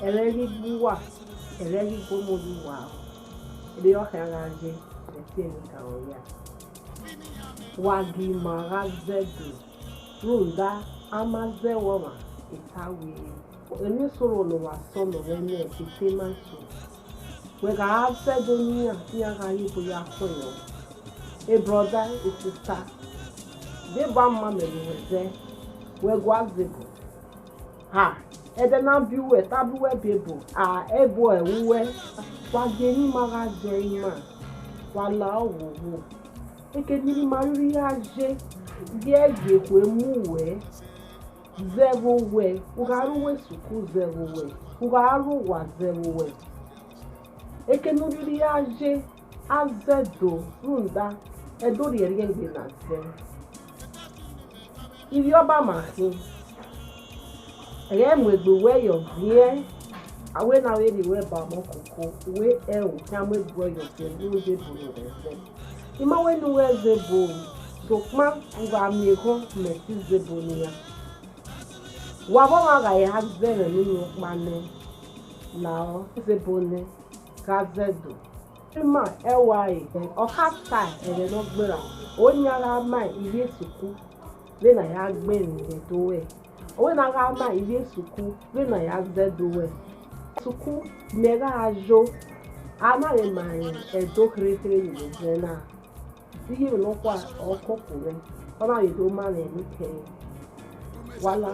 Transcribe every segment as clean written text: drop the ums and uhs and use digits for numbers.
Elegi buwa, elegi bomodu wa. Ebe okaraje, etieni kaoya. Wagi marazedu, runda amaze woma, itawe. Eni soro no wasono wene epitemansu. Wega azedu niya yibu ya koyo. A brother, a sister. They bam mammy weze. Wegwa zibu. Ha. Edena biwe tabuwe bibu. Ebo uwe. Wageni magaze ima. Wala owo. Ekeniri mariri aje. Diege kwe muwe. Zero we. Ugaru we suku zero we. Ugaru wa zero we. Ekeniri aje. Azedo. Runda. Edori ergenge na ze. If you're by my I am with the way of here. I went away the way by Mokoko, way L, can we grow your friend, you will be blue. In my way, where's the bone? So, man, who got me home, Mrs. the Bonia. Wabba, I have very little money. Now, the Bonnet, Gazedo. Ma LY, or half time, and then not brown. Only I my Iviesuku. When I have been in the way. When I have my Iviesuku, when I have the way. Suku, Mega Ajo, Ama in my dog referring in the Jena. Do you know what or cocoa? Or I do man anything. While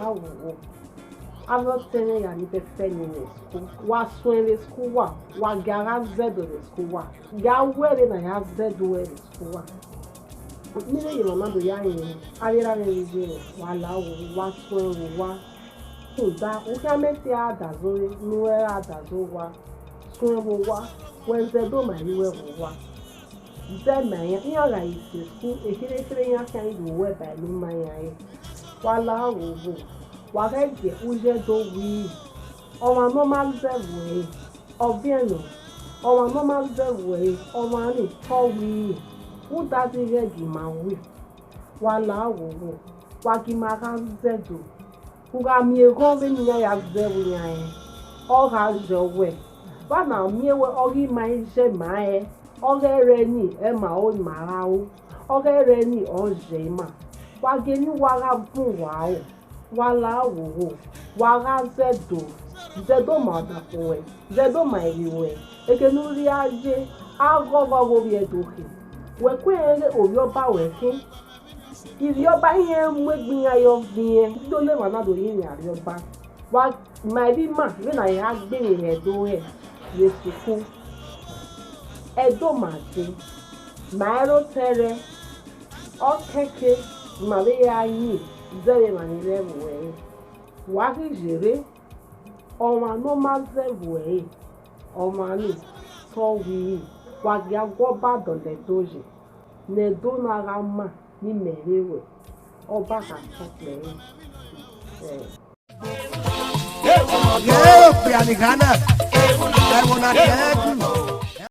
I'm not telling you, I need a friend in the school. What swing the school? What garage Z the school? Gawell and I have Z where the school. Neither you remember Yanni. I did not reveal while I was swing one. So that we can make the other Zoe, nowhere other Zoa. Swing over when the dome I will over. Then my young is the school, a hidden can do where by no my eye. While I will go. Wàhẹ́jẹ̀ oúnjẹ tó wí ọmọ àná máa ń bẹ̀rù ẹ̀ ọ̀bíẹ̀nù ọmọ àná máa ń bẹ̀rù ẹ̀ ọmọ àná tọ́ wí wọ́n dájú rẹ̀gì máa wí wà láwòwò wà kí máa ká zẹ̀dù kúkà mi ẹ̀gọ́ bí mi yà bẹ̀rù yà ẹ̀ ọ̀hà zọ̀wẹ̀ wà náà mi ẹ̀wẹ̀ ọ̀rí máa ń ṣe máa ẹ̀ ọ̀rẹ́ rẹ̀ ní ẹ̀ máa ó màrà ó ọ̀rẹ́ rẹ̀ ní ọ̀ṣẹ̀ mà wà gẹ̀ ní wàrà fún wà ó. Wala wo wara zedo madapowe zedo maiwe ekenuri aje agogo bi edoke we kwere oyoba wekin iriyoba yen mwegbin ayo bien do le manado yin ariyoba wa mai bi ma we na ya gbe edo e yesuku edo maje mairo tere okeke maria yin Zere manile we waki jere ọma no maze we ọma ni so wi wagi agwoba dole doje ne do na rama ni merewe ọba ka tope Yo, pianigana.